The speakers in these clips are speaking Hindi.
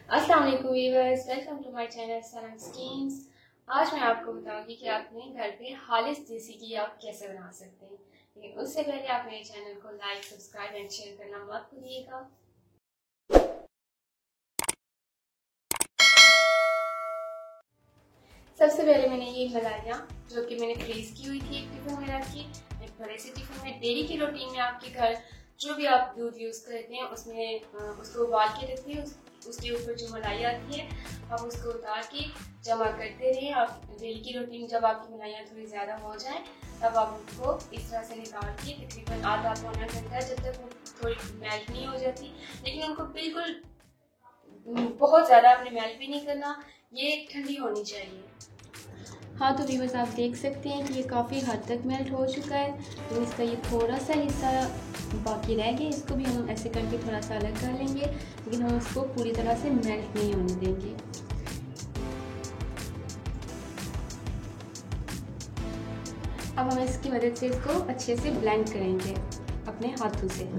अस्सलाम वालेकुम viewers, welcome to my channel Sanam schemes. आज मैं आपको बताऊंगी कि आप अपने घर पे खालिस देसी घी आप कैसे बना सकते हैं। लेकिन उससे पहले आप मेरे चैनल को लाइक, सब्सक्राइब एंड शेयर करना मत भूलिएगा। सबसे पहले मैंने ये मलाइयाँ जो कि मैंने फ्रीज की हुई थी एक टिफिन में रखी। एक बड़े से टिफिन में डेली की रूटीन में आपके घर जो भी आप दूध यूज़ करते हैं उसमें उसको उबाल के रखते हैं। उसके ऊपर जो मलाई आती है आप उसको उतार के जमा करते रहें। आप डेली की रूटीन जब आपकी मलाइयाँ थोड़ी ज़्यादा हो जाए तब आप उनको इस तरह से निकाल के तकरीबन आधा पौना घंटा जब तक वो थोड़ी मेल्ट नहीं हो जाती, लेकिन उनको बिल्कुल बहुत ज़्यादा आपने मेल्ट भी नहीं करना, ये ठंडी होनी चाहिए। हाँ तो व्यूअर्स आप देख सकते हैं कि ये काफ़ी हद तक मेल्ट हो चुका है। तो इसका ये थोड़ा सा हिस्सा बाकी रह गया, इसको भी हम ऐसे करके थोड़ा सा अलग कर लेंगे, लेकिन हम इसको पूरी तरह से मेल्ट नहीं होने देंगे। अब हम इसकी मदद से इसको अच्छे से ब्लेंड करेंगे अपने हाथों से।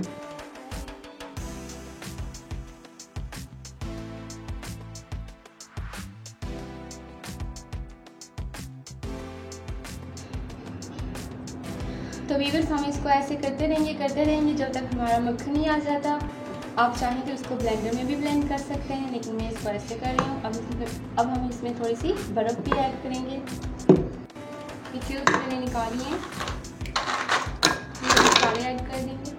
तो व्यूअर्स हम इसको ऐसे करते रहेंगे जब तक हमारा मक्खन नहीं आ जाता। आप चाहें तो इसको ब्लेंडर में भी ब्लेंड कर सकते हैं, लेकिन मैं इसको ऐसे कर रही हूँ। अब हम इसमें थोड़ी सी बर्फ़ भी ऐड करेंगे। ये क्यूब्स मैंने निकाली हैं, मसाले ऐड कर देंगे।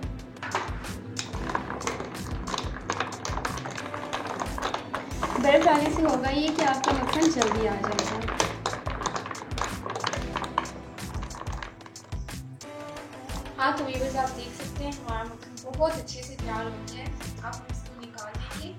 बर्फ़ डालने से होगा ये कि आपका मक्खन जल्दी आ जाएगा। हाँ तो व्यूअर्स आप देख सकते हैं हमारा मक्खन बहुत अच्छे से तैयार हो गया है। अब हम इसको निकाल देंगे।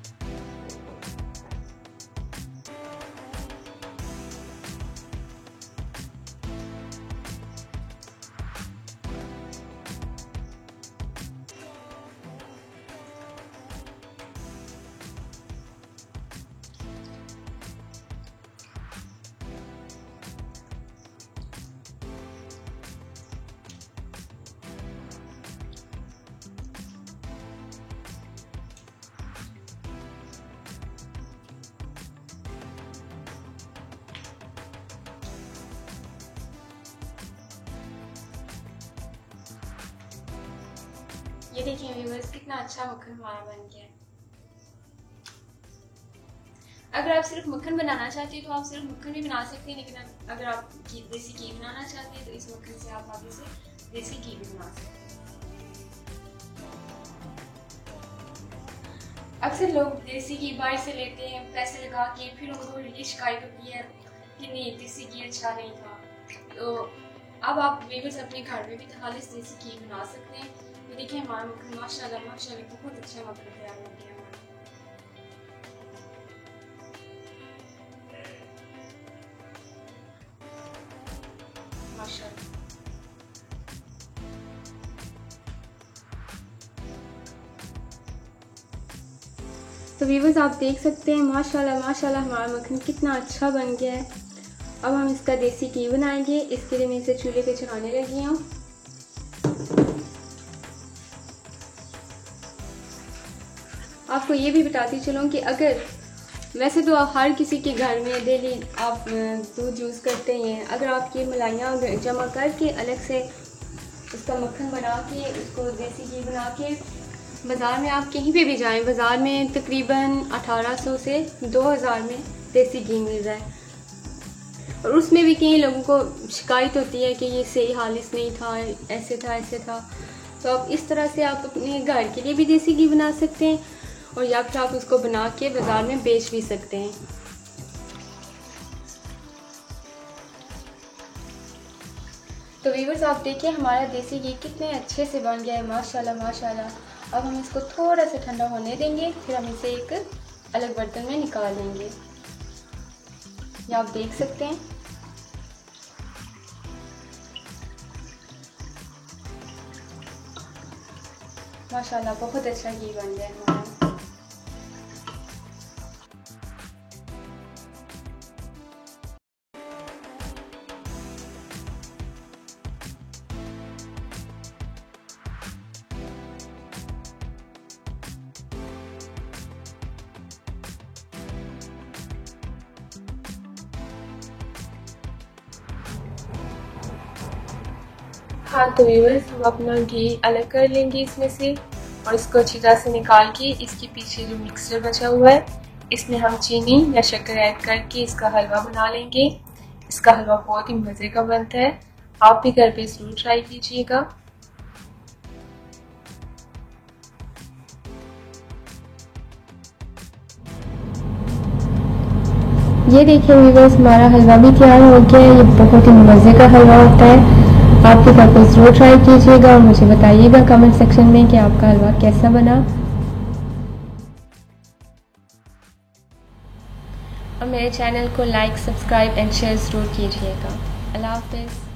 ये देखिए व्यूअर्स कितना अच्छा मक्खन हमारा बन गया है। अगर आप सिर्फ मक्खन बनाना चाहते हैं तो आप सिर्फ मक्खन भी बना सकते हैं, लेकिन अगर आप देसी घी बनाना चाहते हैं तो इस मक्खन से आप आगे से देसी घी भी बना सकते हैं। अक्सर लोग देसी घी बाहर से लेते हैं पैसे लगा के, फिर उनको ये शिकायत होती है कि नहीं देसी घी अच्छा नहीं था। तो अब आप व्यूअर्स अपने घर में भी खालिस देसी घी बना सकते हैं। ये देखिए हमारा मक्खन माशाल्लाह बहुत अच्छा मक्खन तैयार हो गया हमारा। माशाल्लाह तो व्यूअर्स आप देख सकते हैं माशाल्लाह हमारा मक्खन कितना अच्छा बन गया है। अब हम इसका देसी घी बनाएंगे। इसके लिए मैं इसे चूल्हे पे चढ़ाने लगी हूँ। आपको ये भी बताती चलूँ कि अगर वैसे तो हर किसी के घर में डेली आप दूध यूज़ करते हैं, अगर आप ये मलाइयाँ जमा करके अलग से उसका मक्खन बना के उसको देसी घी बना के बाज़ार में आप कहीं पे भी जाएं, बाज़ार में तकरीबन 1800 से 2000 में देसी घी मिल रहा है। और उसमें भी कई लोगों को शिकायत होती है कि ये सही खालिस नहीं था, ऐसे था। तो आप इस तरह से आप अपने घर के लिए भी देसी घी बना सकते हैं और या फिर आप उसको बना के बाज़ार में बेच भी सकते हैं। तो व्यूअर्स आप देखिए हमारा देसी घी कितने अच्छे से बन गया है माशाल्लाह। अब हम इसको थोड़ा सा ठंडा होने देंगे, फिर हम इसे एक अलग बर्तन में निकाल लेंगे। ये आप देख सकते हैं माशाल्लाह बहुत अच्छा घी बन गया है हमारा। हाँ तो व्यूअर्स, हम अपना घी अलग कर लेंगे इसमें से और इसको अच्छी तरह से निकाल के इसके पीछे जो मिक्सचर बचा हुआ है इसमें हम चीनी या शक्कर ऐड करके इसका हलवा बना लेंगे। इसका हलवा बहुत ही मज़े का बनता है, आप भी घर पे ज़रूर ट्राई कीजिएगा। ये देखिए व्यूअर्स, हमारा हलवा भी तैयार हो गया है। ये बहुत ही मज़े का हलवा होता है, आप भी घर पे ज़रूर ट्राई कीजिएगा और मुझे बताइएगा कमेंट सेक्शन में कि आपका हलवा कैसा बना। और मेरे चैनल को लाइक, सब्सक्राइब एंड शेयर ज़रूर कीजिएगा। अल्लाह हाफ़िज़।